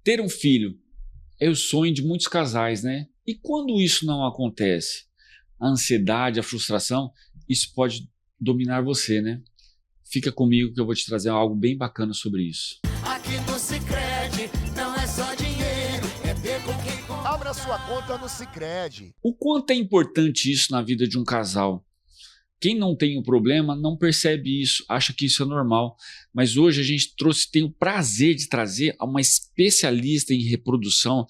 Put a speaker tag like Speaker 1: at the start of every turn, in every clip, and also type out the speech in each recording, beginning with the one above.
Speaker 1: Ter um filho é o sonho de muitos casais, né? E quando isso não acontece, a ansiedade, a frustração, isso pode dominar você, né? Fica comigo que eu vou te trazer algo bem bacana sobre isso.
Speaker 2: Aqui no Sicredi não é só dinheiro, é ter com quem...
Speaker 3: Abra sua conta no Sicredi.
Speaker 1: O quanto é importante isso na vida de um casal? Quem não tem um problema não percebe isso, acha que isso é normal. Mas hoje a gente tem o prazer de trazer uma especialista em reprodução,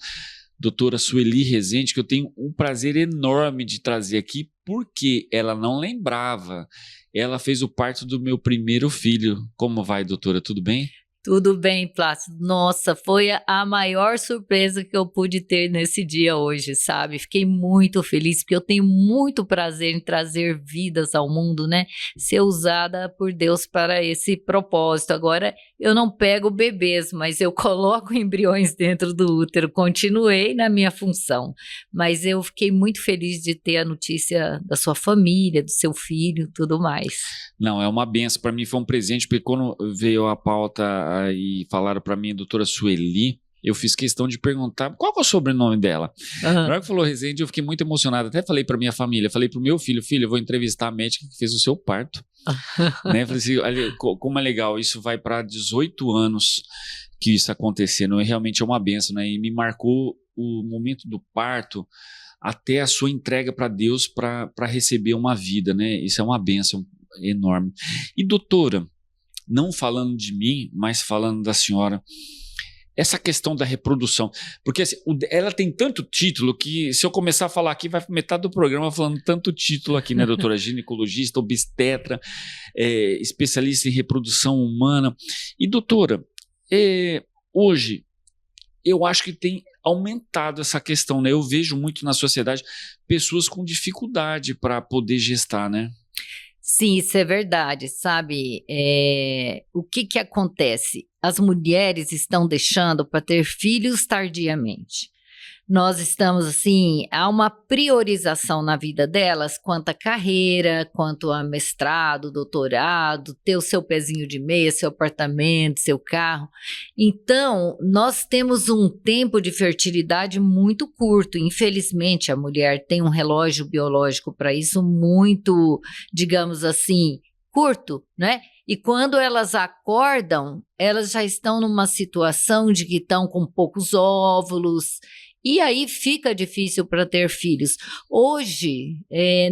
Speaker 1: doutora Sueli Rezende, que eu tenho um prazer enorme de trazer aqui, porque ela não lembrava. Ela fez o parto do meu primeiro filho. Como vai, doutora? Tudo bem?
Speaker 4: Tudo bem, Plácido. Nossa, foi a maior surpresa que eu pude ter nesse dia hoje, sabe? Fiquei muito feliz, porque eu tenho muito prazer em trazer vidas ao mundo, né? Ser usada por Deus para esse propósito. Agora, eu não pego bebês, mas eu coloco embriões dentro do útero. Continuei na minha função, mas eu fiquei muito feliz de ter a notícia da sua família, do seu filho, tudo mais.
Speaker 1: Não, é uma benção. Para mim foi um presente, porque quando veio a pauta e falaram para mim, doutora Sueli, eu fiz questão de perguntar qual é o sobrenome dela. Na hora que falou Rezende, eu fiquei muito emocionado. Até falei para minha família, falei para o meu filho, eu vou entrevistar a médica que fez o seu parto. Né? Falei assim, olha, como é legal, isso vai para 18 anos que isso acontecendo. Realmente é uma benção, né? E me marcou o momento do parto até a sua entrega para Deus para receber uma vida, né? Isso é uma benção enorme. E doutora, não falando de mim, mas falando da senhora, essa questão da reprodução, porque assim, ela tem tanto título que se eu começar a falar aqui, vai metade do programa falando tanto título aqui, né, doutora? Ginecologista, obstetra, especialista em reprodução humana. E doutora, hoje, eu acho que tem aumentado essa questão, né? Eu vejo muito na sociedade pessoas com dificuldade para poder gestar, né?
Speaker 4: Sim, isso é verdade, sabe? O que acontece? As mulheres estão deixando para ter filhos tardiamente. Nós estamos assim, há uma priorização na vida delas quanto à carreira, quanto a mestrado, doutorado, ter o seu pezinho de meia, seu apartamento, seu carro. Então, nós temos um tempo de fertilidade muito curto. Infelizmente, a mulher tem um relógio biológico para isso muito, digamos assim, curto, né? E quando elas acordam, elas já estão numa situação de que estão com poucos óvulos, e aí fica difícil para ter filhos. Hoje,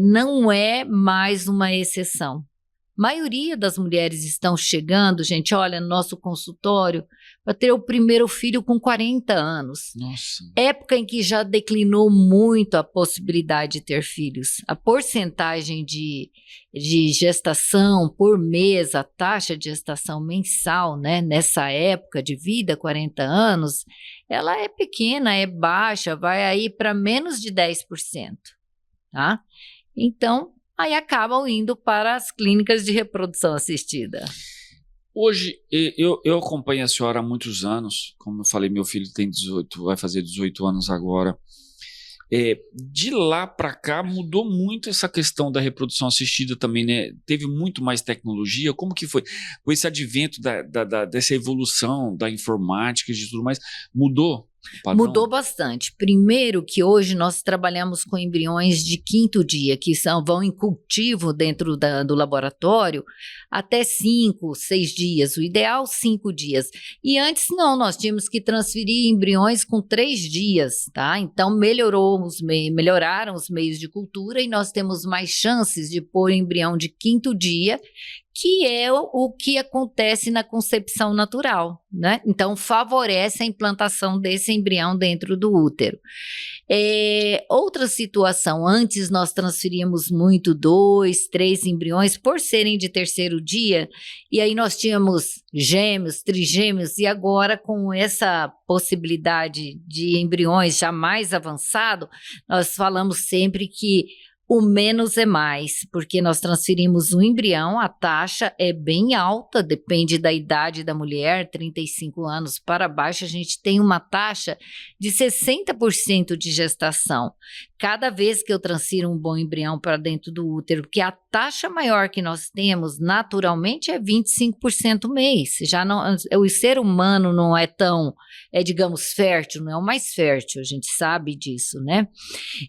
Speaker 4: não é mais uma exceção. A maioria das mulheres estão chegando, gente, olha, no nosso consultório, para ter o primeiro filho com 40 anos.
Speaker 1: Nossa.
Speaker 4: Época em que já declinou muito a possibilidade de ter filhos. A porcentagem de gestação por mês, a taxa de gestação mensal, né, nessa época de vida, 40 anos, ela é pequena, é baixa, vai aí para menos de 10%, tá? Então, aí acabam indo para as clínicas de reprodução assistida.
Speaker 1: Hoje, eu acompanho a senhora há muitos anos. Como eu falei, meu filho tem 18, vai fazer 18 anos agora. De lá para cá mudou muito essa questão da reprodução assistida também, né? Teve muito mais tecnologia. Como que foi? Com esse advento dessa evolução da informática e de tudo mais, mudou?
Speaker 4: Mudou bastante. Primeiro que hoje nós trabalhamos com embriões de 5º dia, que vão em cultivo dentro do laboratório até 5, 6 dias, o ideal 5 dias. E antes não, nós tínhamos que transferir embriões com 3 dias, tá? Então melhoraram os meios de cultura e nós temos mais chances de pôr embrião de 5º dia, que é o que acontece na concepção natural, né? Então, favorece a implantação desse embrião dentro do útero. Outra situação, antes nós transferíamos muito 2, 3 embriões por serem de 3º dia, e aí nós tínhamos gêmeos, trigêmeos, e agora com essa possibilidade de embriões já mais avançado, nós falamos sempre que O menos é mais, porque nós transferimos um embrião, a taxa é bem alta, depende da idade da mulher, 35 anos para baixo, a gente tem uma taxa de 60% de gestação. Cada vez que eu transfiro um bom embrião para dentro do útero, porque a taxa maior que nós temos naturalmente é 25% mês. Já não, o ser humano não é tão, digamos, fértil, não é o mais fértil, a gente sabe disso, né?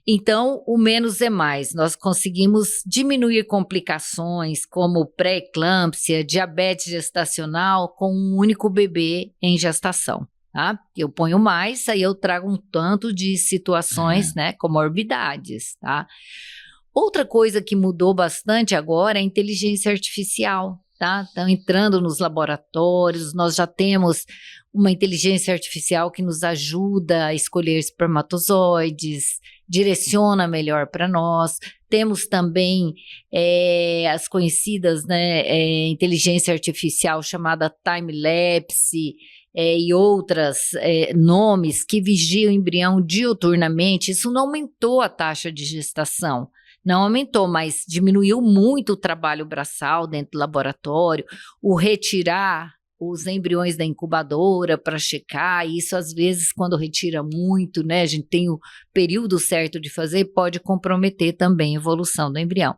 Speaker 4: Então, o menos é mais. Nós conseguimos diminuir complicações como pré-eclâmpsia, diabetes gestacional com um único bebê em gestação. Tá? Eu ponho mais, aí eu trago um tanto de situações, né, comorbidades, tá? Outra coisa que mudou bastante agora é a inteligência artificial, tá? Estão entrando nos laboratórios, nós já temos uma inteligência artificial que nos ajuda a escolher espermatozoides, direciona melhor para nós. Temos também as conhecidas, né, inteligência artificial chamada time-lapse, e outros nomes que vigiam o embrião diuturnamente. Isso não aumentou a taxa de gestação, não aumentou, mas diminuiu muito o trabalho braçal dentro do laboratório, o retirar os embriões da incubadora para checar, isso às vezes quando retira muito, né, a gente tem o período certo de fazer, pode comprometer também a evolução do embrião.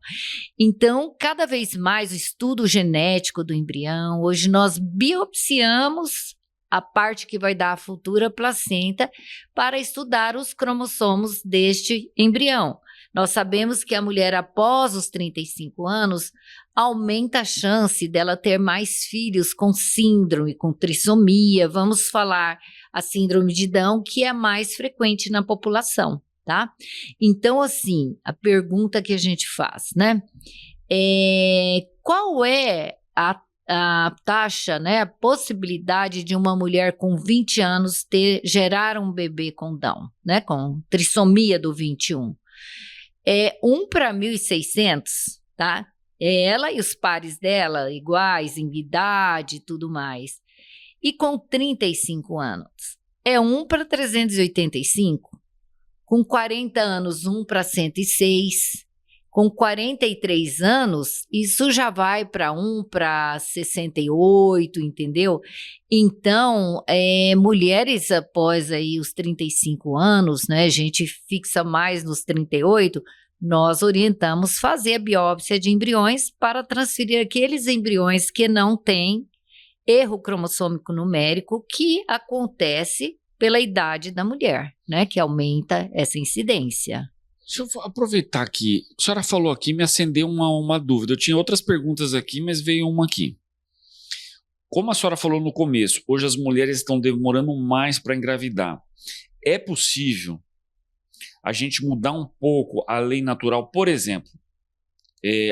Speaker 4: Então, cada vez mais o estudo genético do embrião, hoje nós biopsiamos a parte que vai dar a futura placenta para estudar os cromossomos deste embrião. Nós sabemos que a mulher após os 35 anos aumenta a chance dela ter mais filhos com síndrome, com trissomia. Vamos falar a síndrome de Down, que é a mais frequente na população, tá? Então, assim, a pergunta que a gente faz, né? Qual é a taxa, né, a possibilidade de uma mulher com 20 anos gerar um bebê com Down, né, com trissomia do 21? É 1 para 1.600, tá? Ela e os pares dela iguais em idade e tudo mais. E com 35 anos, é 1 para 385. Com 40 anos, 1 para 106. Com 43 anos, isso já vai para 1 para 68, entendeu? Então, mulheres após aí os 35 anos, né, a gente fixa mais nos 38, nós orientamos fazer a biópsia de embriões para transferir aqueles embriões que não têm erro cromossômico numérico, que acontece pela idade da mulher, né, que aumenta essa incidência.
Speaker 1: Deixa eu aproveitar aqui. A senhora falou aqui, me acendeu uma dúvida. Eu tinha outras perguntas aqui, mas veio uma aqui. Como a senhora falou no começo, hoje as mulheres estão demorando mais para engravidar. É possível a gente mudar um pouco a lei natural? Por exemplo,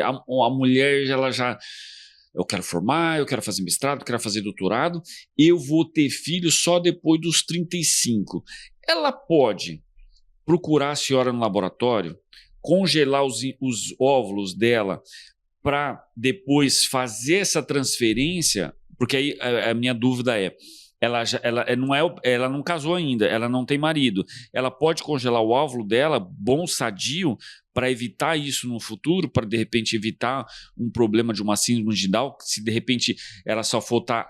Speaker 1: a mulher, ela já... Eu quero formar, eu quero fazer mestrado, eu quero fazer doutorado, eu vou ter filho só depois dos 35. Ela pode procurar a senhora no laboratório, congelar os óvulos dela para depois fazer essa transferência, porque aí a minha dúvida é, ela não casou ainda, ela não tem marido, ela pode congelar o óvulo dela, bom, sadio, para evitar isso no futuro, para de repente evitar um problema de uma síndrome de Down, se de repente ela só for estar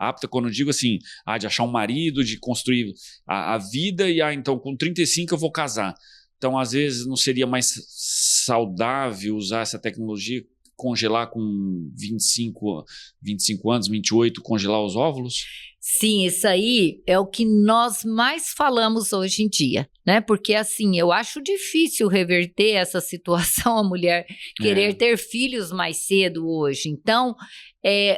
Speaker 1: apta, quando eu digo assim, de achar um marido, de construir a vida, e então com 35 eu vou casar. Então, às vezes, não seria mais saudável usar essa tecnologia, congelar com 25 anos, 28, congelar os óvulos?
Speaker 4: Sim, isso aí é o que nós mais falamos hoje em dia, né? Porque assim, eu acho difícil reverter essa situação, a mulher querer ter filhos mais cedo hoje. Então,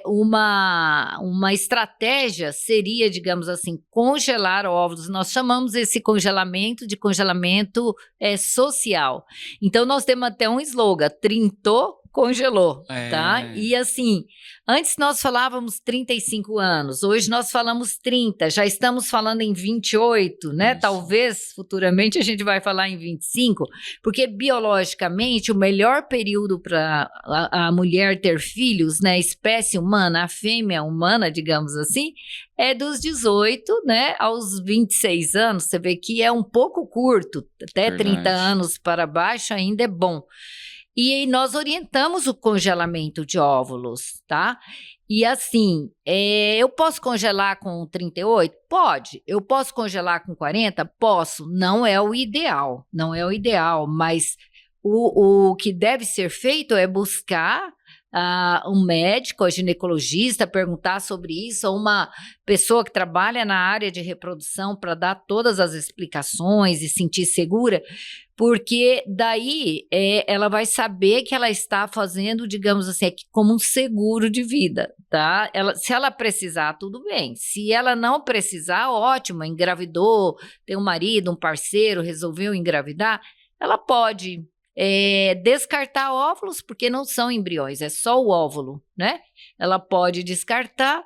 Speaker 4: uma estratégia seria, digamos assim, congelar óvulos. Nós chamamos esse congelamento de congelamento social. Então, nós temos até um slogan: trintou, congelou,
Speaker 1: É.
Speaker 4: tá? E assim, antes nós falávamos 35 anos, hoje nós falamos 30, já estamos falando em 28, né?
Speaker 1: Isso.
Speaker 4: Talvez futuramente a gente vai falar em 25, porque biologicamente o melhor período para a mulher ter filhos, né? A espécie humana, a fêmea humana, digamos assim, é dos 18, né, aos 26 anos. Você vê que é um pouco curto, até
Speaker 1: Verdade.
Speaker 4: 30 anos para baixo ainda é bom. E nós orientamos o congelamento de óvulos, tá? E assim, eu posso congelar com 38? Pode. Eu posso congelar com 40? Posso. Não é o ideal, não é o ideal, mas o que deve ser feito é buscar um médico, a ginecologista, perguntar sobre isso, ou uma pessoa que trabalha na área de reprodução para dar todas as explicações e sentir segura, porque daí ela vai saber que ela está fazendo, digamos assim, como um seguro de vida, tá? Se ela precisar, tudo bem. Se ela não precisar, ótimo, engravidou, tem um marido, um parceiro, resolveu engravidar, ela pode descartar óvulos, porque não são embriões, é só o óvulo, né? Ela pode descartar,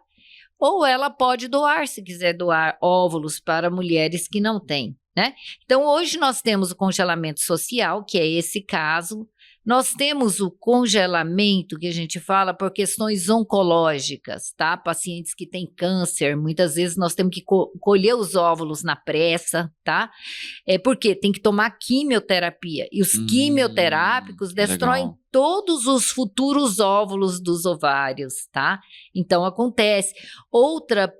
Speaker 4: ou ela pode doar, se quiser doar óvulos para mulheres que não têm, né? Então, hoje nós temos o congelamento social, que é esse caso. Nós temos o congelamento, que a gente fala por questões oncológicas, tá? Pacientes que têm câncer, muitas vezes nós temos que colher os óvulos na pressa, tá? Porque tem que tomar quimioterapia. E os quimioterápicos destroem
Speaker 1: legal.
Speaker 4: todos os futuros óvulos dos ovários, tá? Então, acontece. Outra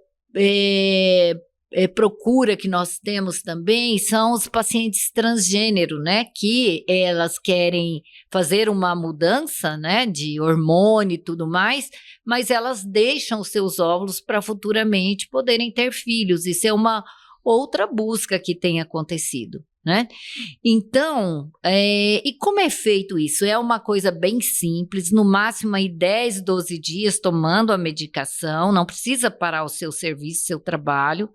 Speaker 4: procura que nós temos também são os pacientes transgênero, né? Que elas querem fazer uma mudança, né? De hormônio e tudo mais, mas elas deixam os seus óvulos para futuramente poderem ter filhos. Isso é uma outra busca que tem acontecido, né? Então, e como é feito isso? É uma coisa bem simples, no máximo aí 10, 12 dias tomando a medicação, não precisa parar o seu serviço, seu trabalho.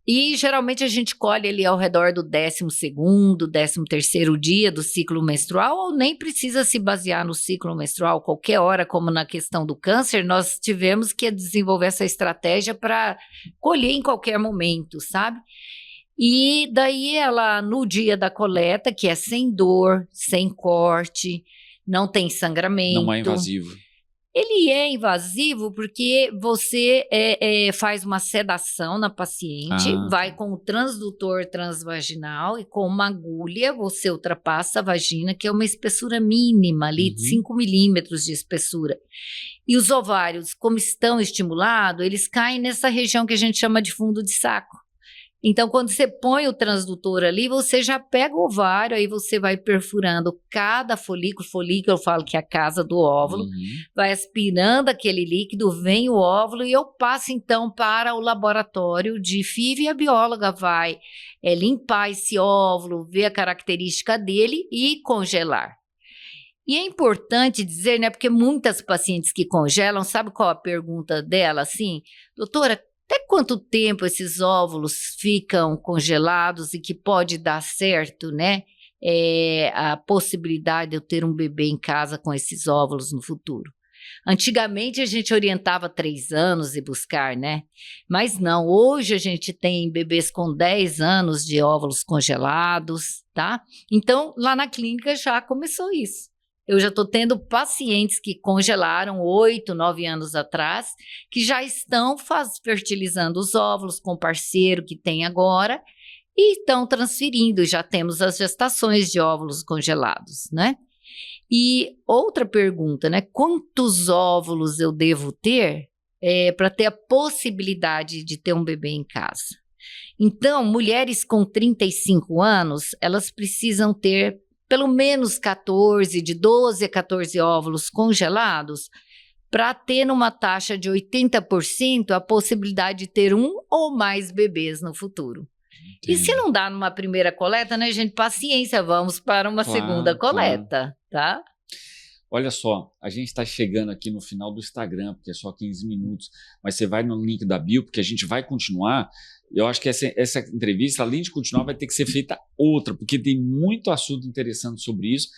Speaker 4: E geralmente a gente colhe ali ao redor do 12º, 13º dia do ciclo menstrual, ou nem precisa se basear no ciclo menstrual, qualquer hora, como na questão do câncer, nós tivemos que desenvolver essa estratégia para colher em qualquer momento, sabe? E daí ela, no dia da coleta, que é sem dor, sem corte, não tem sangramento.
Speaker 1: Não é invasivo.
Speaker 4: Ele é invasivo porque você faz uma sedação na paciente, vai com o transdutor transvaginal e com uma agulha você ultrapassa a vagina, que é uma espessura mínima ali, de 5 milímetros de espessura. E os ovários, como estão estimulados, eles caem nessa região que a gente chama de fundo de saco. Então, quando você põe o transdutor ali, você já pega o ovário, aí você vai perfurando cada folículo, eu falo que é a casa do óvulo, vai aspirando aquele líquido, vem o óvulo e eu passo então para o laboratório de FIV e a bióloga vai limpar esse óvulo, ver a característica dele e congelar. E é importante dizer, né, porque muitas pacientes que congelam, sabe qual a pergunta dela, assim? Doutora, até quanto tempo esses óvulos ficam congelados e que pode dar certo, né? A possibilidade de eu ter um bebê em casa com esses óvulos no futuro. Antigamente a gente orientava 3 anos e buscar, né? Mas não, hoje a gente tem bebês com 10 anos de óvulos congelados, tá? Então, lá na clínica já começou isso. Eu já estou tendo pacientes que congelaram 8, 9 anos atrás, que já estão fertilizando os óvulos com o parceiro que tem agora e estão transferindo. Já temos as gestações de óvulos congelados, né? E outra pergunta, né? Quantos óvulos eu devo ter para ter a possibilidade de ter um bebê em casa? Então, mulheres com 35 anos, elas precisam ter pelo menos 14, de 12 a 14 óvulos congelados, para ter numa taxa de 80% a possibilidade de ter um ou mais bebês no futuro. E se não dá numa primeira coleta, né, gente? Paciência, vamos para uma segunda coleta, tá?
Speaker 1: Olha só, a gente está chegando aqui no final do Instagram, porque é só 15 minutos, mas você vai no link da bio, porque a gente vai continuar. Eu acho que essa entrevista, além de continuar, vai ter que ser feita outra, porque tem muito assunto interessante sobre isso.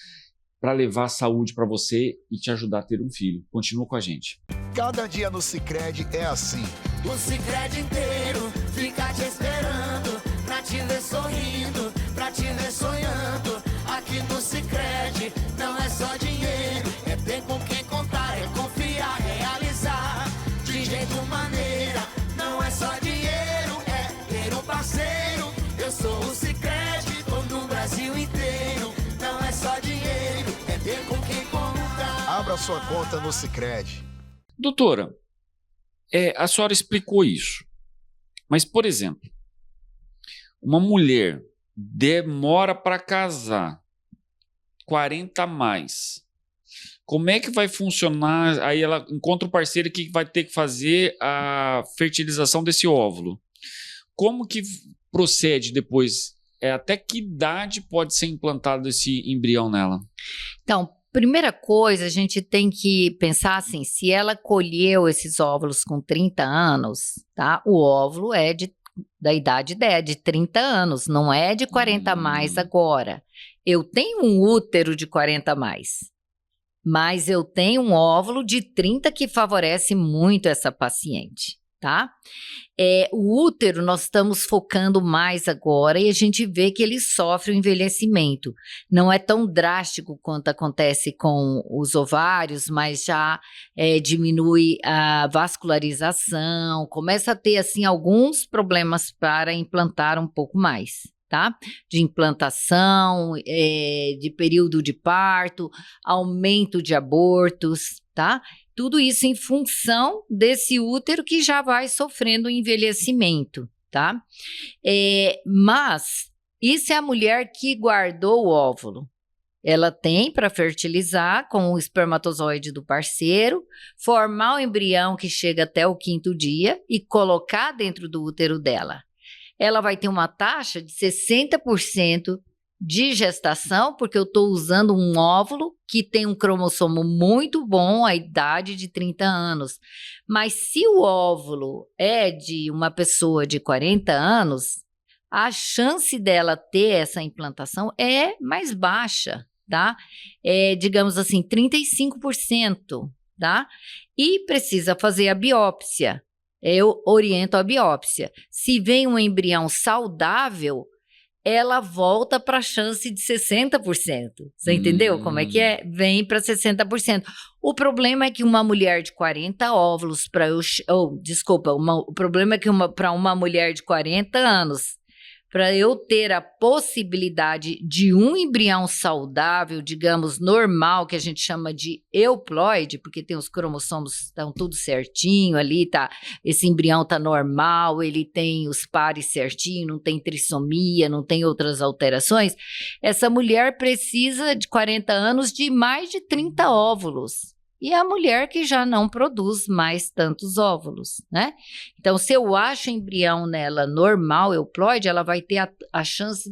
Speaker 1: para levar saúde para você e te ajudar a ter um filho. Continua com a gente.
Speaker 3: Cada dia no Sicredi é assim.
Speaker 2: O Sicredi inteiro fica te esperando, pra te ver sorrindo, pra te ver sonhando. Aqui no Sicredi não é só dinheiro, é ter com quem contar, é confiar, realizar. De jeito maneira, não é só dinheiro, é ter um parceiro. Eu sou o Sicredi, tô no Brasil inteiro. Não é só dinheiro, é ter com quem contar.
Speaker 3: Abra sua conta no Sicredi.
Speaker 1: Doutora, a senhora explicou isso. Mas, por exemplo, uma mulher demora para casar, 40 a mais. Como é que vai funcionar? Aí ela encontra o parceiro que vai ter que fazer a fertilização desse óvulo. Como que procede depois? Até que idade pode ser implantado esse embrião nela?
Speaker 4: Então, primeira coisa, a gente tem que pensar assim, se ela colheu esses óvulos com 30 anos, tá? O óvulo é da idade dela, de 30 anos, não é de 40 a mais agora. Eu tenho um útero de 40 a mais, mas eu tenho um óvulo de 30 que favorece muito essa paciente, tá? O útero nós estamos focando mais agora e a gente vê que ele sofre o envelhecimento. Não é tão drástico quanto acontece com os ovários, mas já diminui a vascularização, começa a ter assim alguns problemas para implantar um pouco mais, tá? De implantação, de período de parto, aumento de abortos, tá? Tudo isso em função desse útero que já vai sofrendo envelhecimento, tá? Mas isso é a mulher que guardou o óvulo. Ela tem para fertilizar com o espermatozoide do parceiro, formar o embrião que chega até o 5º dia e colocar dentro do útero dela. Ela vai ter uma taxa de 60% de gestação, porque eu estou usando um óvulo que tem um cromossomo muito bom, a idade de 30 anos. Mas se o óvulo é de uma pessoa de 40 anos, a chance dela ter essa implantação é mais baixa, tá? Digamos assim, 35%, tá? E precisa fazer a biópsia. Eu oriento a biópsia. Se vem um embrião saudável, ela volta para a chance de 60%. Você entendeu como é que é? Vem para 60%. O problema é que uma mulher de 40 óvulos para eu... o problema é que para uma mulher de 40 anos, para eu ter a possibilidade de um embrião saudável, digamos, normal, que a gente chama de euploide, porque tem os cromossomos, estão tudo certinho ali, tá? Esse embrião tá normal, ele tem os pares certinho, não tem trissomia, não tem outras alterações. Essa mulher precisa de 40 anos de mais de 30 óvulos. E a mulher que já não produz mais tantos óvulos, né? Então, se eu acho embrião nela normal, euploide, ela vai ter a chance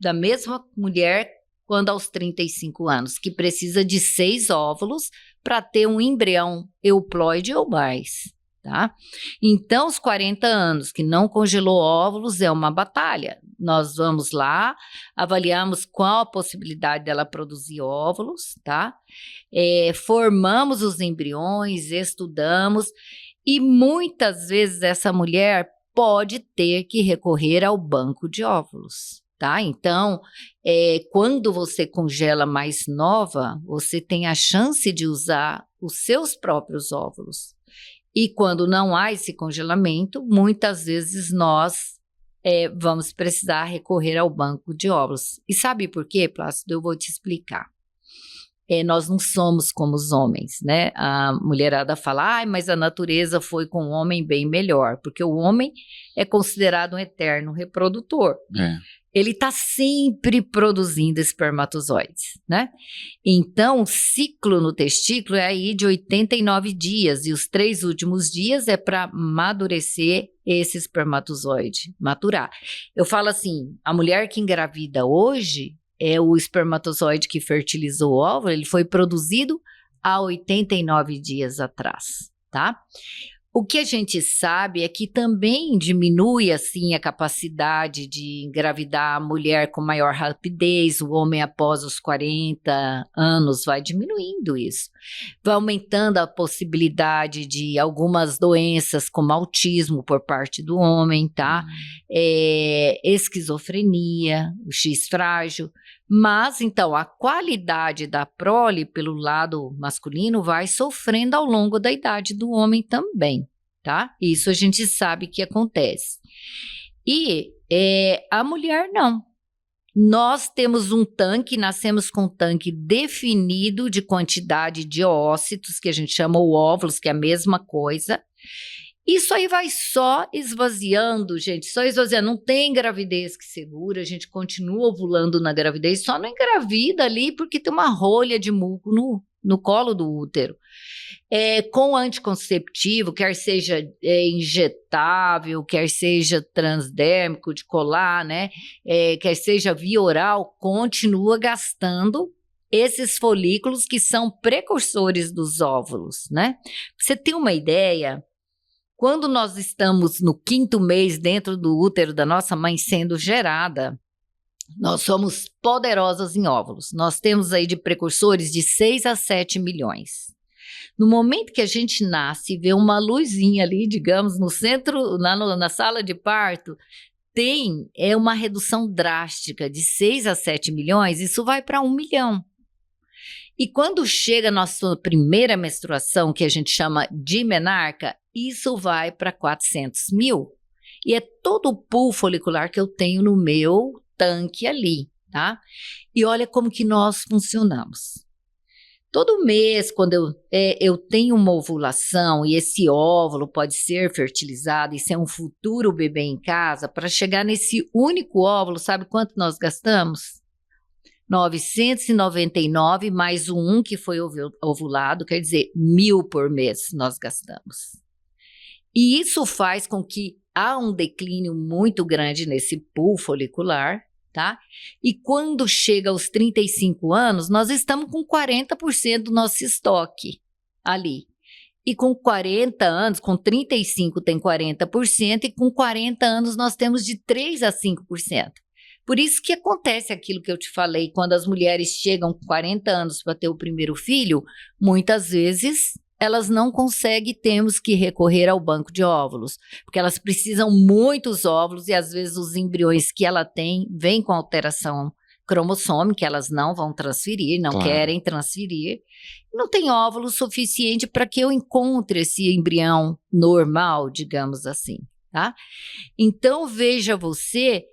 Speaker 4: da mesma mulher quando aos 35 anos, que precisa de 6 óvulos para ter um embrião euploide ou mais, tá? Então, os 40 anos que não congelou óvulos é uma batalha. Nós vamos lá, avaliamos qual a possibilidade dela produzir óvulos, tá? Formamos os embriões, estudamos, e muitas vezes essa mulher pode ter que recorrer ao banco de óvulos, tá? Então, quando você congela mais nova, você tem a chance de usar os seus próprios óvulos. E quando não há esse congelamento, muitas vezes nós vamos precisar recorrer ao banco de óvulos. E sabe por quê, Plácido? Eu vou te explicar. Nós não somos como os homens, né? A mulherada fala, mas a natureza foi com o homem bem melhor, porque o homem é considerado um eterno reprodutor. Ele está sempre produzindo espermatozoides, né? Então, o ciclo no testículo é aí de 89 dias, e os 3 últimos dias é para amadurecer esse espermatozoide, maturar. Eu falo assim, a mulher que engravida hoje, o espermatozoide que fertilizou o óvulo, ele foi produzido há 89 dias atrás, tá? O que a gente sabe é que também diminui, assim, a capacidade de engravidar a mulher com maior rapidez, o homem após os 40 anos vai diminuindo isso. Vai aumentando a possibilidade de algumas doenças, como autismo por parte do homem, tá? Esquizofrenia, o X frágil. Mas, então, a qualidade da prole pelo lado masculino vai sofrendo ao longo da idade do homem também, tá? Isso a gente sabe que acontece. E a mulher não. Nós temos um tanque, nascemos com um tanque definido de quantidade de ócitos, que a gente chama o óvulos, que é a mesma coisa. Isso aí vai só esvaziando, gente, só esvaziando. Não tem gravidez que segura, a gente continua ovulando na gravidez, só não engravida ali porque tem uma rolha de muco no colo do útero. Com anticonceptivo, quer seja injetável, quer seja transdérmico, de colar, né? Quer seja via oral, continua gastando esses folículos que são precursores dos óvulos, né? Pra você ter uma ideia, quando nós estamos no 5º mês dentro do útero da nossa mãe sendo gerada, nós somos poderosas em óvulos. Nós temos aí de precursores de 6 a 7 milhões. No momento que a gente nasce e vê uma luzinha ali, digamos, no centro, na sala de parto, tem uma redução drástica de 6 a 7 milhões, isso vai para 1 milhão. E quando chega a nossa primeira menstruação, que a gente chama de menarca, isso vai para 400 mil. E é todo o pool folicular que eu tenho no meu tanque ali, tá? E olha como que nós funcionamos. Todo mês, quando eu tenho uma ovulação e esse óvulo pode ser fertilizado e ser um futuro bebê em casa, para chegar nesse único óvulo, sabe quanto nós gastamos? 999 mais o 1 que foi ovulado, quer dizer, 1.000 por mês nós gastamos. E isso faz com que há um declínio muito grande nesse pool folicular, tá? E quando chega aos 35 anos, nós estamos com 40% do nosso estoque ali. E com 40 anos, com 35 tem 40%, e com 40 anos nós temos de 3 a 5%. Por isso que acontece aquilo que eu te falei, quando as mulheres chegam com 40 anos para ter o primeiro filho, muitas vezes elas não conseguem, temos que recorrer ao banco de óvulos, porque elas precisam muitos óvulos e às vezes os embriões que ela tem vêm com alteração cromossômica, elas não vão transferir, não querem transferir, não tem óvulo suficiente para que eu encontre esse embrião normal, digamos assim, tá? Então veja você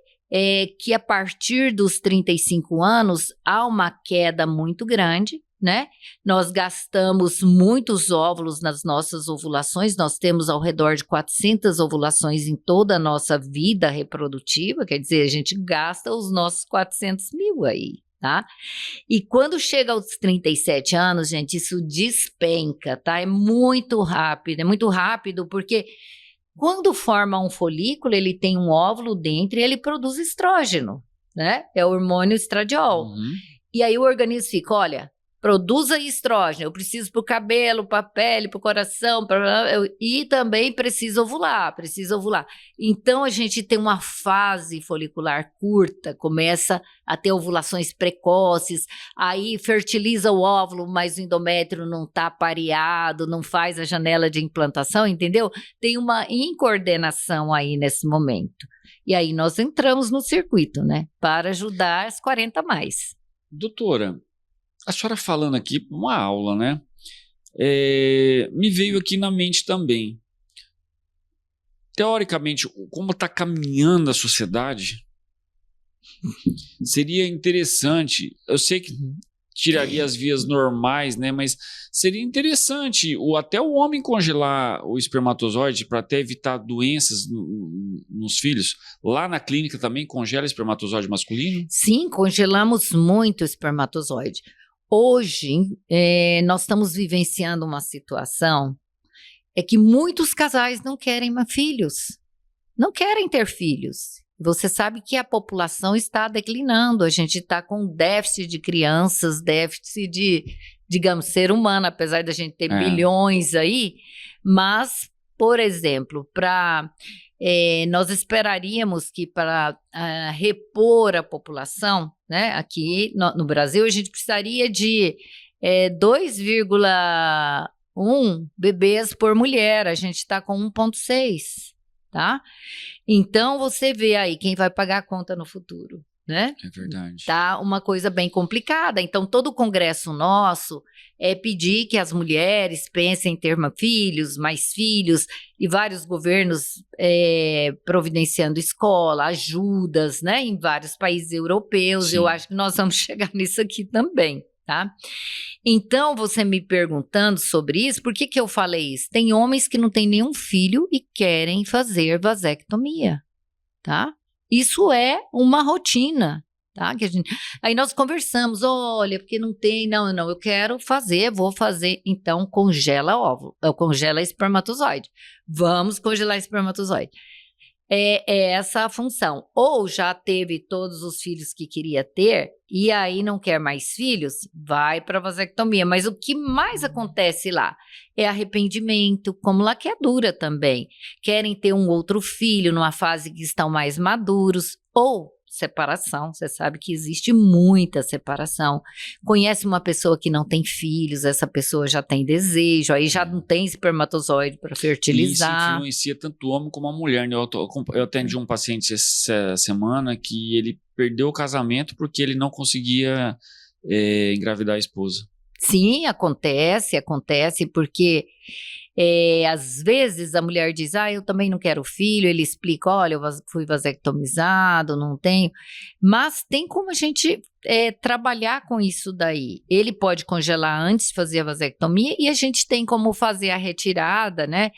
Speaker 4: que a partir dos 35 anos há uma queda muito grande, né? Nós gastamos muitos óvulos nas nossas ovulações, nós temos ao redor de 400 ovulações em toda a nossa vida reprodutiva, quer dizer, a gente gasta os nossos 400 mil aí, tá? E quando chega aos 37 anos, gente, isso despenca, tá? É muito rápido porque quando forma um folículo, ele tem um óvulo dentro e ele produz estrógeno, né? É o hormônio estradiol. E aí o organismo fica, olha, produza estrógeno, eu preciso para o cabelo, para a pele, para o coração, e também preciso ovular. Então a gente tem uma fase folicular curta, começa a ter ovulações precoces, aí fertiliza o óvulo, mas o endométrio não está pareado, não faz a janela de implantação, entendeu? Tem uma incoordenação aí nesse momento. E aí nós entramos no circuito, né? Para ajudar as 40 mais.
Speaker 1: Doutora, a senhora falando aqui, uma aula, né? Me veio aqui na mente também. Teoricamente, como está caminhando a sociedade, seria interessante, eu sei que tiraria as vias normais, né? Mas seria interessante até o homem congelar o espermatozoide para até evitar doenças nos filhos. Lá na clínica também congela espermatozoide masculino?
Speaker 4: Sim, congelamos muito o espermatozoide. Hoje, nós estamos vivenciando uma situação que muitos casais não querem mais filhos, não querem ter filhos. Você sabe que a população está declinando, a gente está com déficit de crianças, déficit de, digamos, ser humano, apesar da gente ter bilhões aí, mas por exemplo, nós esperaríamos que para repor a população, né, aqui no Brasil, a gente precisaria de 2,1 bebês por mulher, a gente está com 1,6, tá? Então, você vê aí quem vai pagar a conta no futuro, né?
Speaker 1: É verdade.
Speaker 4: Tá uma coisa bem complicada. Então, todo o congresso nosso é pedir que as mulheres pensem em ter mais filhos, e vários governos providenciando escola, ajudas, né? Em vários países europeus.
Speaker 1: Sim.
Speaker 4: Eu acho que nós vamos chegar nisso aqui também, tá? Então, você me perguntando sobre isso, por que eu falei isso? Tem homens que não têm nenhum filho e querem fazer vasectomia, tá? Isso é uma rotina, tá? Aí nós conversamos, olha, porque não tem, não, eu quero fazer, vou fazer, então congela óvulo, congela espermatozoide. Vamos congelar espermatozoide. É essa a função. Ou já teve todos os filhos que queria ter, e aí não quer mais filhos, vai para vasectomia. Mas o que mais acontece lá é arrependimento, como laqueadura também. Querem ter um outro filho numa fase que estão mais maduros, ou separação. Você sabe que existe muita separação. Conhece uma pessoa que não tem filhos, essa pessoa já tem desejo, aí já não tem espermatozoide para fertilizar.
Speaker 1: Isso influencia tanto o homem como a mulher, né? Eu atendi um paciente essa semana que ele perdeu o casamento porque ele não conseguia engravidar a esposa.
Speaker 4: Sim, acontece, porque às vezes a mulher diz, eu também não quero filho, ele explica, olha, eu fui vasectomizado, não tenho, mas tem como a gente trabalhar com isso daí. Ele pode congelar antes de fazer a vasectomia e a gente tem como fazer a retirada, né,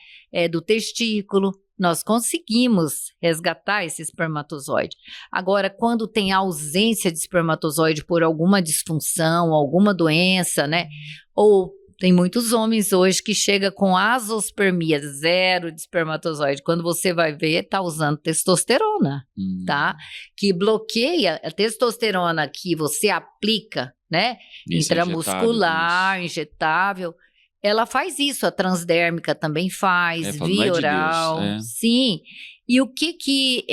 Speaker 4: do testículo. Nós conseguimos resgatar esse espermatozoide. Agora, quando tem ausência de espermatozoide por alguma disfunção, alguma doença, né, ou tem muitos homens hoje que chegam com azospermia, 0 de espermatozoide. Quando você vai ver, tá usando testosterona, tá? Que bloqueia a testosterona que você aplica, né?
Speaker 1: Isso,
Speaker 4: intramuscular, injetável. Ela faz isso, a transdérmica também faz, via oral.
Speaker 1: De Deus,
Speaker 4: sim. E o que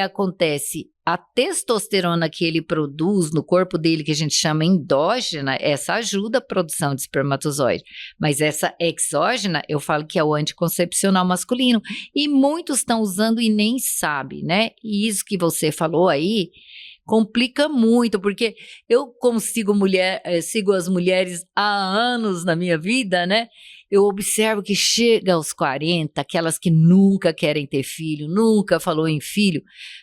Speaker 4: acontece? A testosterona que ele produz no corpo dele, que a gente chama endógena, essa ajuda a produção de espermatozoide. Mas essa exógena, eu falo que é o anticoncepcional masculino. E muitos estão usando e nem sabem, né? E isso que você falou aí complica muito, porque eu, como sigo as mulheres há anos na minha vida, né? Eu observo que chega aos 40, aquelas que nunca querem ter filho, nunca falou em filho,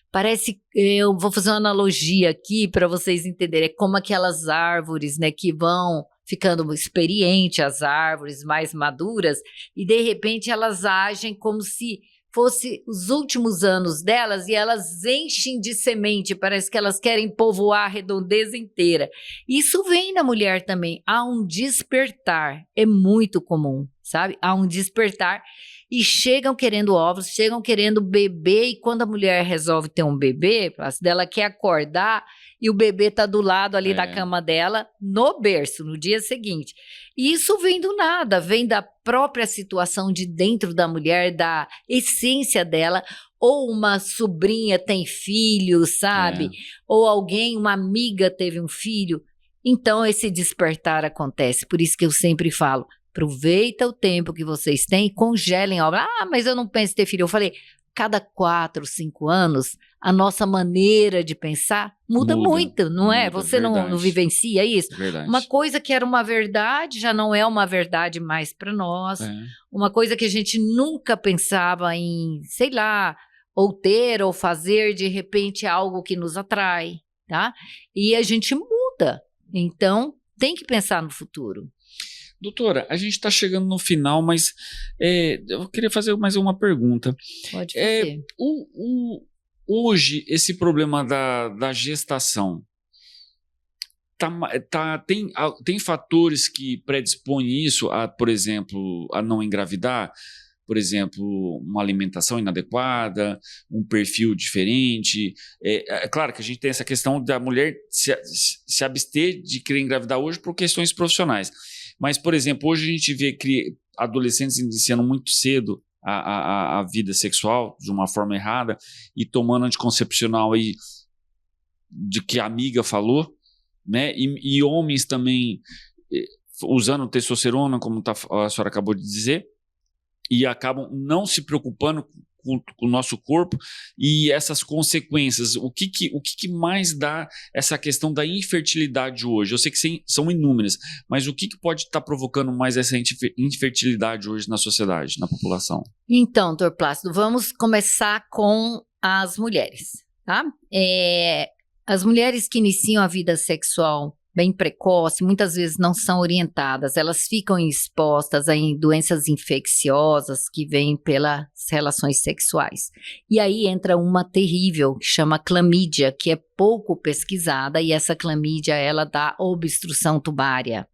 Speaker 4: parece, eu vou fazer uma analogia aqui para vocês entenderem, é como aquelas árvores, né, que vão ficando experientes, as árvores mais maduras, e de repente elas agem como se fosse os últimos anos delas e elas enchem de semente, parece que elas querem povoar a redondeza inteira. Isso vem na mulher também, há um despertar, é muito comum, sabe? Há um despertar e chegam querendo óvulos, chegam querendo bebê, e quando a mulher resolve ter um bebê, ela quer acordar e o bebê tá do lado ali da cama dela, no berço, no dia seguinte. E isso vem do nada, vem da própria situação de dentro da mulher, da essência dela, ou uma sobrinha tem filho, sabe? Ou alguém, uma amiga teve um filho. Então, esse despertar acontece. Por isso que eu sempre falo, aproveita o tempo que vocês têm e congelem a obra. Mas eu não penso em ter filho. Eu falei, cada 4, 5 anos, a nossa maneira de pensar muda muito, não é? Você não vivencia isso?
Speaker 1: Verdade.
Speaker 4: Uma coisa que era uma verdade já não é uma verdade mais para nós. Uma coisa que a gente nunca pensava em, sei lá, ou ter ou fazer, de repente é algo que nos atrai, tá? E a gente muda. Então, tem que pensar no futuro.
Speaker 1: Doutora, a gente está chegando no final, mas eu queria fazer mais uma pergunta.
Speaker 4: Pode fazer.
Speaker 1: Hoje, esse problema da gestação, tem fatores que predispõem isso, por exemplo, a não engravidar? Por exemplo, uma alimentação inadequada, um perfil diferente. É claro que a gente tem essa questão da mulher se abster de querer engravidar hoje por questões profissionais. Mas, por exemplo, hoje a gente vê adolescentes iniciando muito cedo a vida sexual de uma forma errada e tomando anticoncepcional aí de que a amiga falou, né? E homens também usando testosterona, como a senhora acabou de dizer, e acabam não se preocupando com o nosso corpo e essas consequências. O que mais dá essa questão da infertilidade hoje? Eu sei que são inúmeras, mas o que pode estar provocando mais essa infertilidade hoje na sociedade, na população?
Speaker 4: Então, doutor Plácido, vamos começar com as mulheres, tá? As mulheres que iniciam a vida sexual bem precoce, muitas vezes não são orientadas, elas ficam expostas a doenças infecciosas que vêm pelas relações sexuais. E aí entra uma terrível, que chama clamídia, que é pouco pesquisada, e essa clamídia, ela dá obstrução tubária.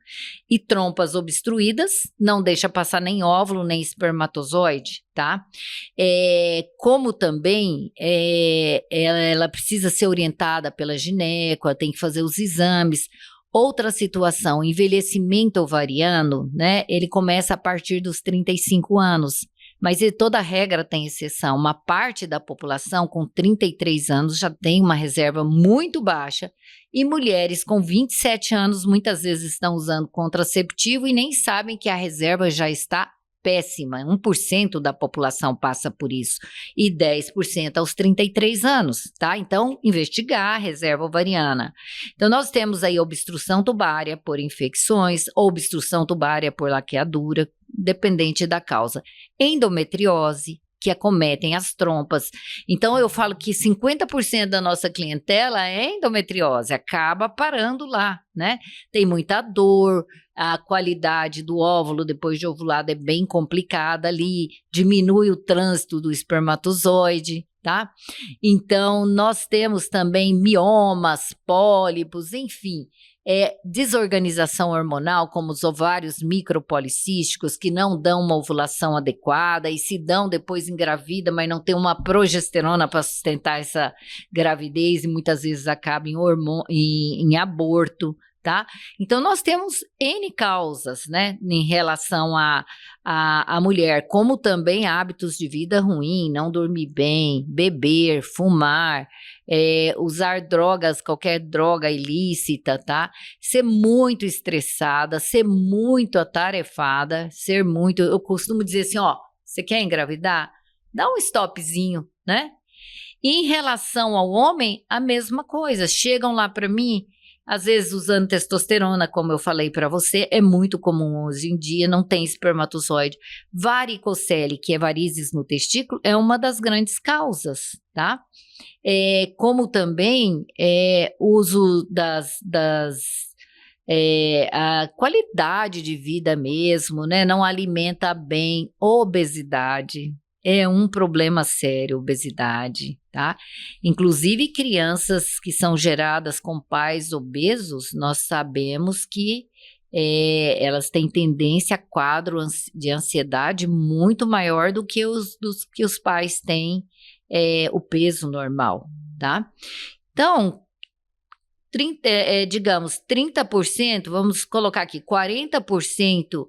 Speaker 4: E trompas obstruídas, não deixa passar nem óvulo, nem espermatozoide, tá? Como também ela precisa ser orientada pela gineco, ela tem que fazer os exames. Outra situação, envelhecimento ovariano, né? Ele começa a partir dos 35 anos. Mas toda regra tem exceção. Uma parte da população com 33 anos já tem uma reserva muito baixa e mulheres com 27 anos muitas vezes estão usando contraceptivo e nem sabem que a reserva já está péssima. 1% da população passa por isso e 10% aos 33 anos, tá? Então, investigar a reserva ovariana. Então, nós temos aí obstrução tubária por infecções, obstrução tubária por laqueadura, dependente da causa. Endometriose, que acometem as trompas. Então, eu falo que 50% da nossa clientela é endometriose, acaba parando lá, né? Tem muita dor, a qualidade do óvulo depois de ovulado é bem complicada ali, diminui o trânsito do espermatozoide, tá? Então, nós temos também miomas, pólipos, enfim, desorganização hormonal, como os ovários micropolicísticos, que não dão uma ovulação adequada e se dão depois engravida, mas não tem uma progesterona para sustentar essa gravidez e muitas vezes acaba em aborto, tá? Então, nós temos N causas, né, em relação à mulher, como também hábitos de vida ruim, não dormir bem, beber, fumar, usar drogas, qualquer droga ilícita, tá? Ser muito estressada, ser muito atarefada, eu costumo dizer assim, ó, você quer engravidar? Dá um stopzinho, né? E em relação ao homem, a mesma coisa, chegam lá para mim, às vezes usando testosterona, como eu falei para você, é muito comum hoje em dia, não tem espermatozoide. Varicocele, que é varizes no testículo, é uma das grandes causas, tá? Como também uso a qualidade de vida mesmo, né? Não alimenta bem, obesidade. É um problema sério, obesidade, tá? Inclusive crianças que são geradas com pais obesos, nós sabemos que elas têm tendência a quadro de ansiedade muito maior do que os pais têm o peso normal, tá? Então, digamos, 30%, vamos colocar aqui, 40%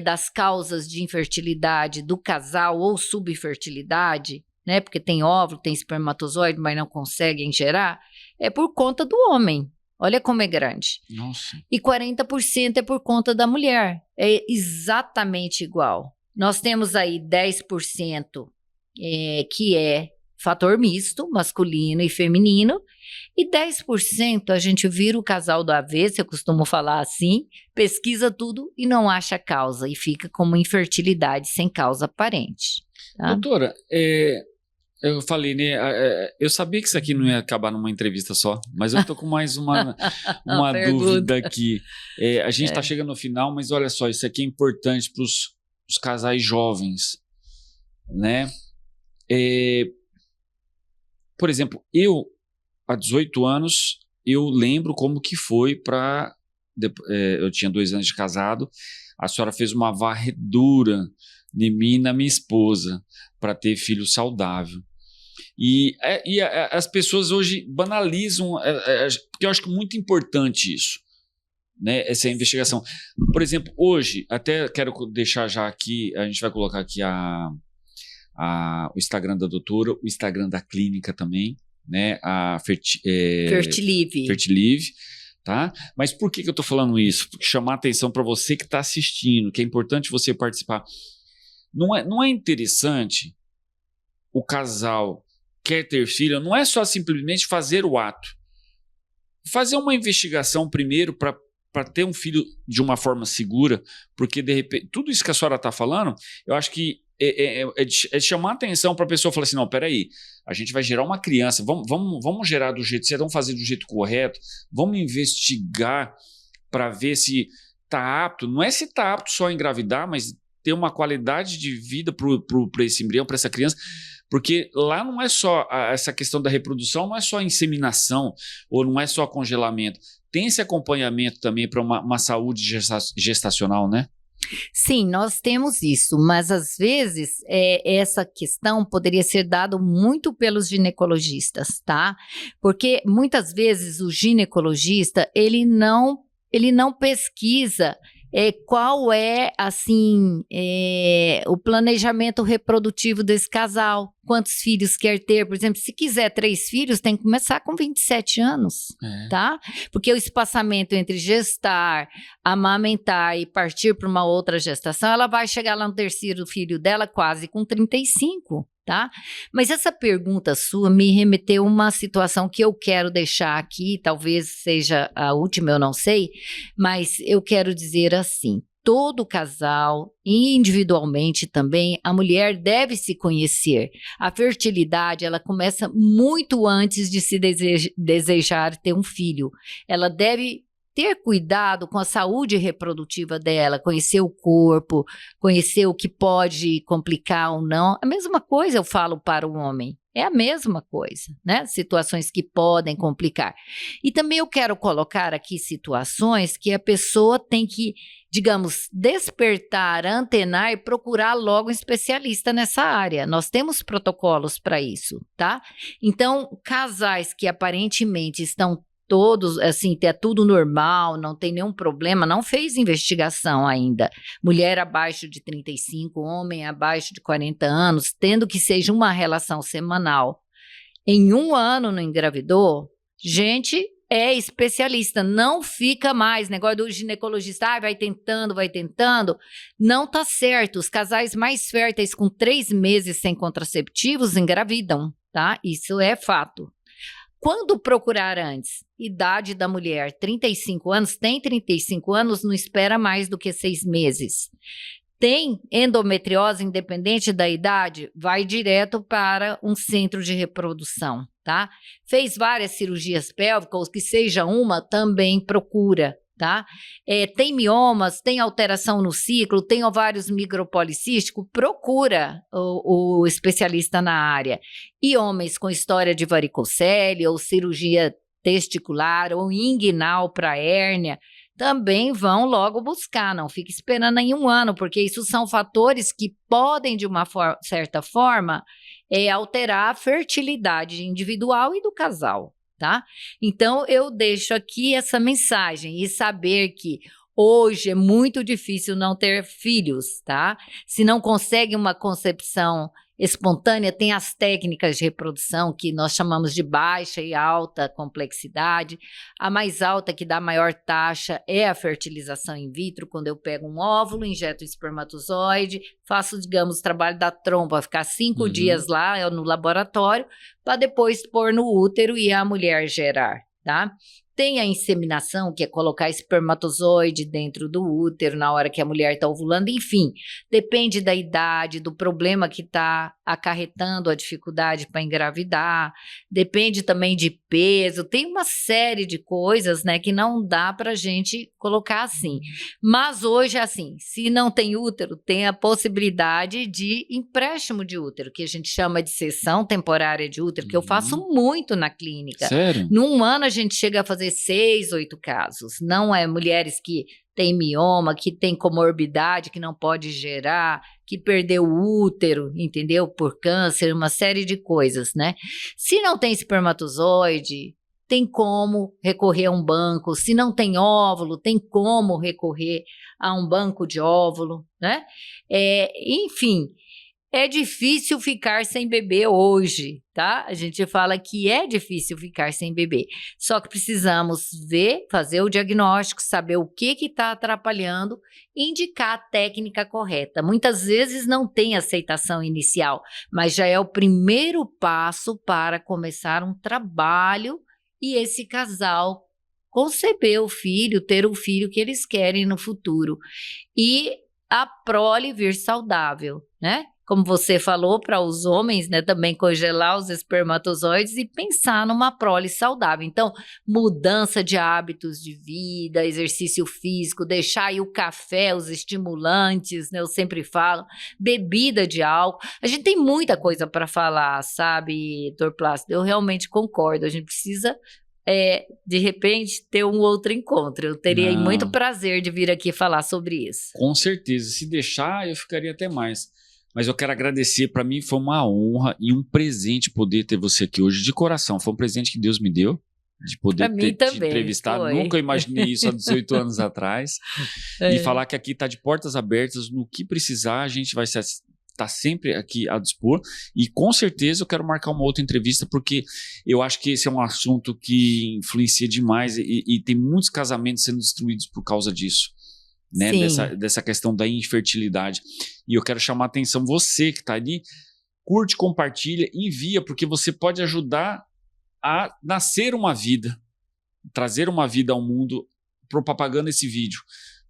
Speaker 4: das causas de infertilidade do casal ou subfertilidade, né? Porque tem óvulo, tem espermatozoide, mas não conseguem gerar, é por conta do homem. Olha como é grande.
Speaker 1: Nossa.
Speaker 4: E 40% é por conta da mulher. É exatamente igual. Nós temos aí 10% que é fator misto, masculino e feminino, e 10% a gente vira o casal do avesso, eu costumo falar assim, pesquisa tudo e não acha causa, e fica como infertilidade sem causa aparente. Tá?
Speaker 1: Doutora, eu falei, né? Eu sabia que isso aqui não ia acabar numa entrevista só, mas eu tô com mais uma dúvida aqui. A gente tá chegando no final, mas olha só, isso aqui é importante para os casais jovens, né? Por exemplo, eu, há 18 anos, eu lembro como que foi para... eu tinha 2 anos de casado, a senhora fez uma varredura de mim e na minha esposa para ter filho saudável. E as pessoas hoje banalizam, porque eu acho que é muito importante isso, né, essa investigação. Por exemplo, hoje, até quero deixar já aqui, a gente vai colocar aqui o Instagram da doutora, o Instagram da clínica também, né? A
Speaker 4: Fertilive.
Speaker 1: Tá? Mas por que eu tô falando isso? Porque chamar atenção para você que está assistindo, que é importante você participar. Não é interessante o casal quer ter filho, não é só simplesmente fazer o ato. Fazer uma investigação primeiro para ter um filho de uma forma segura, porque de repente, tudo isso que a senhora está falando, eu acho que é chamar atenção para a pessoa falar assim, não, peraí, a gente vai gerar uma criança, vamos gerar do jeito certo, vamos fazer do jeito correto, vamos investigar para ver se está apto, não é se está apto só a engravidar, mas ter uma qualidade de vida para esse embrião, para essa criança, porque lá não é só essa questão da reprodução, não é só a inseminação, ou não é só congelamento, tem esse acompanhamento também para uma saúde gestacional, né?
Speaker 4: Sim, nós temos isso, mas às vezes essa questão poderia ser dada muito pelos ginecologistas, tá? Porque muitas vezes o ginecologista, ele não pesquisa qual é, assim, o planejamento reprodutivo desse casal, quantos filhos quer ter. Por exemplo, se quiser 3 filhos, tem que começar com 27 anos, tá? Porque o espaçamento entre gestar, amamentar e partir para uma outra gestação, ela vai chegar lá no 3º filho dela quase com 35, tá? Mas essa pergunta sua me remeteu a uma situação que eu quero deixar aqui, talvez seja a última, eu não sei, mas eu quero dizer assim, todo casal, individualmente também, a mulher deve se conhecer. A fertilidade, ela começa muito antes de se desejar ter um filho. Ela deve ter cuidado com a saúde reprodutiva dela, conhecer o corpo, conhecer o que pode complicar ou não. A mesma coisa eu falo para o homem. É a mesma coisa, né? Situações que podem complicar. E também eu quero colocar aqui situações que a pessoa tem que, digamos, despertar, antenar e procurar logo um especialista nessa área. Nós temos protocolos para isso, tá? Então, casais que aparentemente estão todos, assim, é tudo normal, não tem nenhum problema, não fez investigação ainda. Mulher abaixo de 35, homem abaixo de 40 anos, tendo que seja uma relação semanal. Em 1 ano não engravidou, gente, é especialista, não fica mais, negócio do ginecologista, vai tentando, não tá certo. Os casais mais férteis com 3 meses sem contraceptivos engravidam, tá? Isso é fato. Quando procurar antes? Idade da mulher, 35 anos, tem 35 anos, não espera mais do que 6 meses. Tem endometriose, independente da idade, vai direto para um centro de reprodução, tá? Fez várias cirurgias pélvicas, que seja uma, também procura, tá? Tem miomas, tem alteração no ciclo, tem ovários micropolicísticos, procura o especialista na área. E homens com história de varicocele ou cirurgia testicular ou inguinal para hérnia, também vão logo buscar, não fique esperando em 1 ano, porque isso são fatores que podem, de uma certa forma, alterar a fertilidade individual e do casal. Tá? Então, eu deixo aqui essa mensagem e saber que hoje é muito difícil não ter filhos, tá? Se não consegue uma concepção espontânea, tem as técnicas de reprodução que nós chamamos de baixa e alta complexidade. A mais alta, que dá maior taxa, é a fertilização in vitro, quando eu pego um óvulo, injeto o espermatozoide, faço, digamos, o trabalho da trompa, ficar 5 dias lá no laboratório, para depois pôr no útero e a mulher gerar, tá? Tem a inseminação, que é colocar espermatozoide dentro do útero na hora que a mulher está ovulando, enfim, depende da idade, do problema que está acarretando a dificuldade para engravidar, depende também de peso, tem uma série de coisas, né, que não dá para a gente colocar assim. Mas hoje, assim, se não tem útero, tem a possibilidade de empréstimo de útero, que a gente chama de cessão temporária de útero, que eu faço muito na clínica.
Speaker 1: Sério?
Speaker 4: Num ano a gente chega a fazer 6, 8 casos. Não é mulheres que têm mioma, que têm comorbidade, que não pode gerar, que perdeu o útero, entendeu? Por câncer, uma série de coisas, né? Se não tem espermatozoide, tem como recorrer a um banco. Se não tem óvulo, tem como recorrer a um banco de óvulo, né? Enfim, É difícil ficar sem bebê hoje, tá? A gente fala que é difícil ficar sem bebê. Só que precisamos ver, fazer o diagnóstico, saber o que está atrapalhando e indicar a técnica correta. Muitas vezes não tem aceitação inicial, mas já é o primeiro passo para começar um trabalho e esse casal conceber o filho, ter o filho que eles querem no futuro. E a prole vir saudável, né? Como você falou, para os homens, né, também congelar os espermatozoides e pensar numa prole saudável. Então, mudança de hábitos de vida, exercício físico, deixar aí o café, os estimulantes, né, eu sempre falo, bebida de álcool. A gente tem muita coisa para falar, sabe, Dr. Plácido? Eu realmente concordo, a gente precisa... de repente, ter um outro encontro. Eu teria muito prazer de vir aqui falar sobre isso.
Speaker 1: Com certeza. Se deixar, eu ficaria até mais. Mas eu quero agradecer. Para mim foi uma honra e um presente poder ter você aqui hoje, de coração. Foi um presente que Deus me deu, de poder te entrevistar.
Speaker 4: Foi.
Speaker 1: Nunca imaginei isso há 18 anos atrás. E falar que aqui está de portas abertas. No que precisar, a gente vai estar sempre aqui a dispor, e com certeza eu quero marcar uma outra entrevista, porque eu acho que esse é um assunto que influencia demais e tem muitos casamentos sendo destruídos por causa disso, né? Dessa questão da infertilidade. E eu quero chamar a atenção, você que está ali, curte, compartilha, envia, porque você pode ajudar a nascer uma vida, trazer uma vida ao mundo propagando esse vídeo.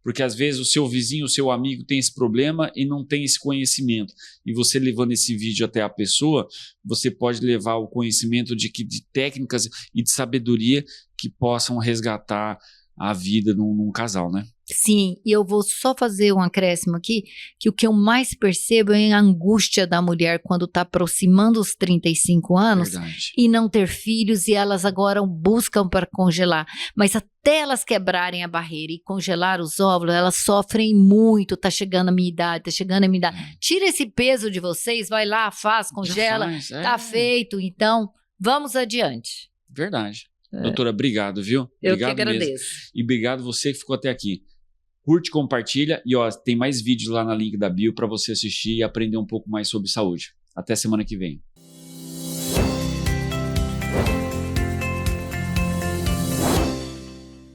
Speaker 1: Porque às vezes o seu vizinho, o seu amigo tem esse problema e não tem esse conhecimento. E você levando esse vídeo até a pessoa, você pode levar o conhecimento de técnicas e de sabedoria que possam resgatar a vida num casal, né?
Speaker 4: Sim, e eu vou só fazer um acréscimo aqui, que o que eu mais percebo é a angústia da mulher quando está aproximando os 35 anos.
Speaker 1: Verdade.
Speaker 4: E não ter filhos, e elas agora buscam para congelar. Mas até elas quebrarem a barreira e congelar os óvulos, elas sofrem muito. Tá chegando a minha idade, tá chegando a minha idade. Tira esse peso de vocês, vai lá, faz, congela, tá feito. Então, vamos adiante.
Speaker 1: Verdade. Doutora, obrigado, viu?
Speaker 4: Eu
Speaker 1: Obrigado
Speaker 4: que agradeço.
Speaker 1: mesmo. E obrigado você que ficou até aqui. Curte, compartilha e tem mais vídeos lá na link da bio para você assistir e aprender um pouco mais sobre saúde. Até semana que vem.